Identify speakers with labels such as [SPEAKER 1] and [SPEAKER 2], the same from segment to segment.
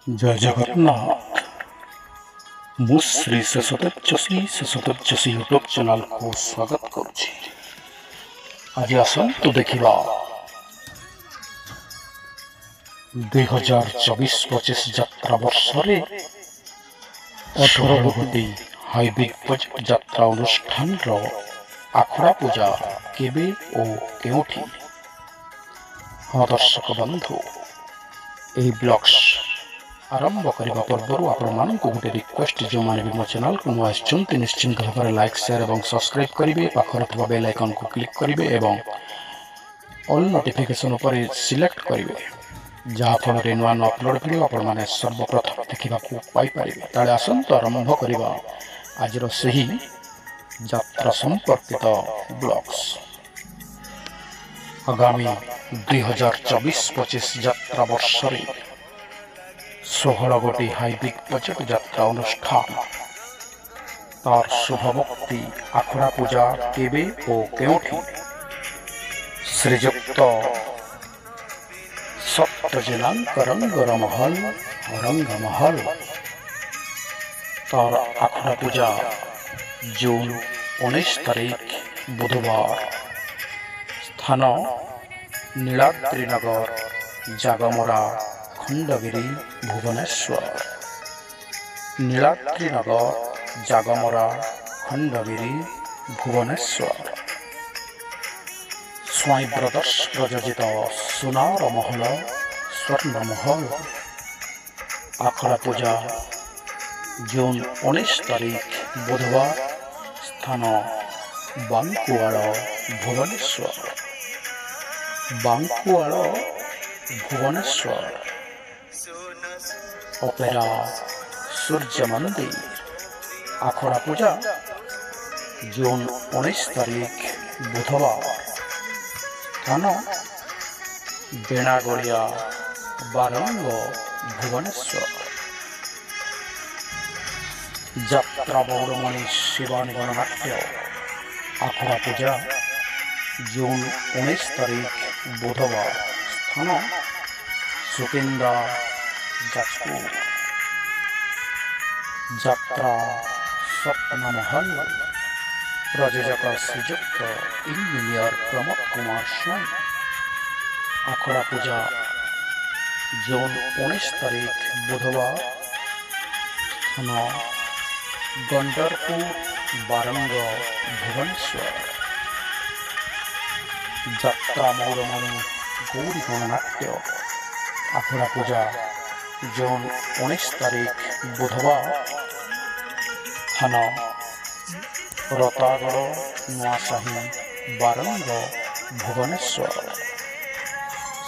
[SPEAKER 1] जय जगन्नाथ। मु Shri Sheshdev YouTube channel को स्वागत करुछि। आज आसंतु देखिबा 2024-25 यात्रा वर्ष रे 18 गोटी हाईबिग बजेट यात्रा अनुष्ठान रो आखड़ा पूजा केबे ओ केउठी। हाँ दर्शक बंधु, यही ब्लॉग्स आरंभ करने पूर्व आपण गोटे रिक्वेस्ट जो मैंने भी मो चैनल को नुआ आसुँच निश्चिंत भाव लाइक शेयर और सब्सक्राइब करेंगे। पाखर थोड़ा बेल आइकन को क्लिक करेंगे और ऑल नोटिफिकेशन उपर सिलेक्ट करेंगे, जहाँफल नुआ नुआ अपलोड वीडियो आपण मैंने सर्वप्रथम देखा पाइपर। ताले आसंतु आरंभ करवा आज यात्रा संपर्कित ब्लॉग्स। आगामी 2024-25 यात्रा वर्ष 16 गोटी हाईबिग बजेट यात्रा अनुष्ठान तार शुभमुक्ति आखड़ा पूजा केबे ओ केउठी। श्रीजुक्त सप्तजिलांक रंगमहल तार आखड़ा पूजा जून 19 तारीख बुधवार। स्थान नीलाद्रिनगर जागमरा खंडगिरी भुवनेश्वर। नीलाद्रिनगर जागमरा खंडगिरी भुवनेश्वर। स्वाई ब्रदर्स प्रयोजित सुनार महल स्वर्ण महल आखड़ा पूजा जून 19 तारीख बुधवार। स्थान बांकुआल भुवनेश्वर। बांकुआल भुवनेश्वर। ओपेरा सूर्य मंदिर आखड़ा पूजा जून 19 तारीख बुधवार। स्थान बेणागड़िया बारंग भुवनेश्वर। यात्रा बौड़मणि शिवानी गणनाट्य आखड़ा पूजा जून 19 तारीख बुधवार। स्थान सुकिंदा जाजपुर। यात्रा स्वप्न महल प्रयोजक श्रीजुक्त इंजीनियर प्रमोद कुमार स्वाई। आखड़ा पूजा जून 19 तारीख बुधवार। स्थान गंडरपुर बारंग भुवनेश्वर। यात्रा मौरमणि गौरी गणनाट्य आखड़ा पूजा जून 19 तारीख बुधवार। स्थान रतागड़ नुआसाही बारंग भुवनेश्वर।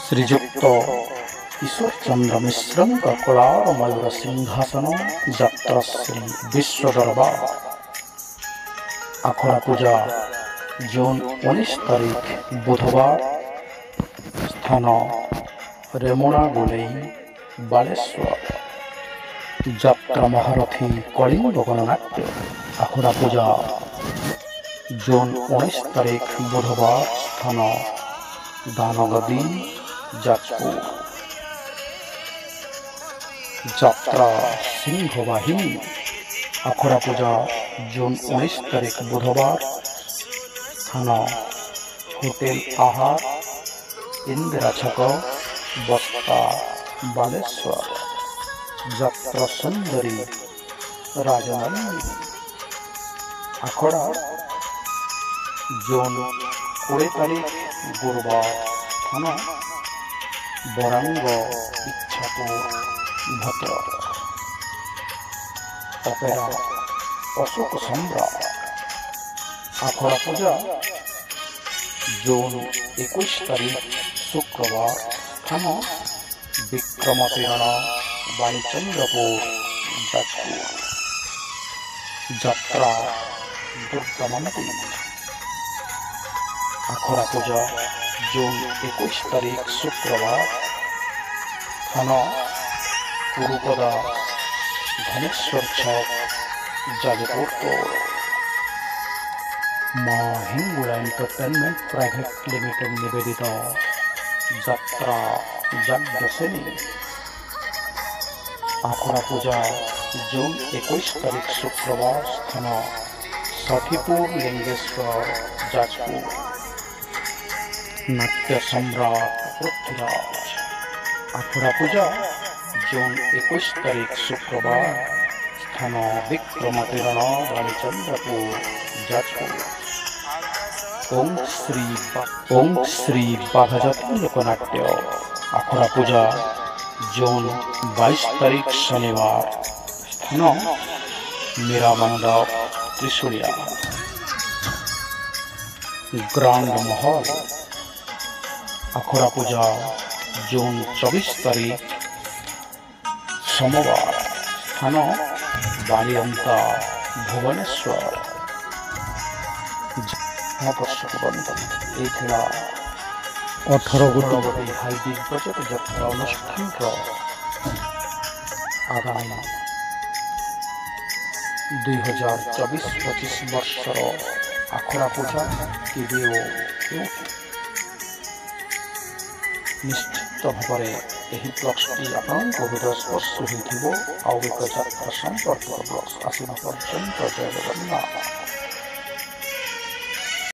[SPEAKER 1] श्रीजुक्त ईश्वर चंद्र मिश्र कलार मयूर सिंहासन यात्रा श्री विश्व दरबार आखड़ा पूजा जून 19 तारीख बुधवार। स्थान रेमुणा गोलई बालेश्वर। यात्रा महारथी कलिंग गणनाट्य आखड़ा पूजा जून 19 तारीख बुधवार। स्थान दानगदी जाजपुर। यात्रा सिंह वाहिनी आखड़ा पूजा जून 19 तारीख बुधवार। स्थान होटेल आहार इंदिरा छक बस्ता बालेश्वर। यात्रा सुंदरी राजनंदी आखड़ा जून 20 तारीख गुरुवार। स्थान बरांग इच्छापुर भद्रक। ओपेरा अशोक सम्राट आखड़ा पूजा जून 21 तारीख शुक्रवार। स्थान विक्रमतीर्ण बालीचंद्रपुर जाजपुर। यात्रा दुर्गा मंदिर आखड़ा पूजा जून 21 तारीख शुक्रवार। स्थान कुरुपदा धनेश्वर छक जाजपुर। माँ हिंगुला एंटरटेनमेंट प्राइवेट लिमिटेड निवेदित यात्रा यज्ञसेनी ଆଖଡ଼ା ପୂଜା ଜୁନ୍ 21 ତାରିଖ ଶୁକ୍ରବାର, ସ୍ଥାନ ଷଠିପୁର ଲିଙ୍ଗେଶ୍ୱର, ଯାଜପୁର। ନାଟ୍ୟ ସମ୍ରାଟ ପୃଥ୍ୱୀରାଜ। ଆଖଡ଼ା ପୂଜା ଜୁନ୍ 21 ତାରିଖ ଶୁକ୍ରବାର, ସ୍ଥାନ ବିକ୍ରମତିରଣ, ରାଣୀଚନ୍ଦ୍ରପୁର, ଯାଜପୁର। ଓଁ ଶ୍ରୀ ବାଘଜାତ ଲୋକନାଟ୍ୟ। ଆଖଡ଼ା ପୂଜା ଜୁନ୍ 22 ତାରିଖ ଶନିବାର, ସ୍ଥାନ ମୀରାମଣ୍ଡପ, ତ୍ରିଶୂଳିଆ। ଗ୍ରାଣ୍ଡ ମହଲ। ଆଖଡ଼ା ପୂଜା ଜୁନ୍ 24 ତାରିଖ সোমবার, স্থান বালিয়ন্তা, ভুবনেশ্বর। দর্শক বন্ধু, এই ଥିଲା 18 ଗୋଟି ହାଇ ଦିଗ୍ଗଜ ଯାତ୍ରା ଅନୁଷ୍ଠାନର ଆଗାମୀ 2024-25 ବର୍ଷର ଆଖଡ଼ା ପୂଜା କେବେ ଓ କେଉଁଠି। ନିଶ୍ଚିତ ଭାବରେ ଏହି ବ୍ଲଗ୍ସଟି ଆପଣଙ୍କ ହୃଦୟ ସ୍ପର୍ଶ ହୋଇଥିବ। ଆଉ ଏକ ଯାତ୍ରା ସମ୍ପର୍କିତ ବ୍ଲଗ୍ସ ଆସିବା ପର୍ଯ୍ୟନ୍ତ ଜୟ ଜଗନ୍ନାଥ।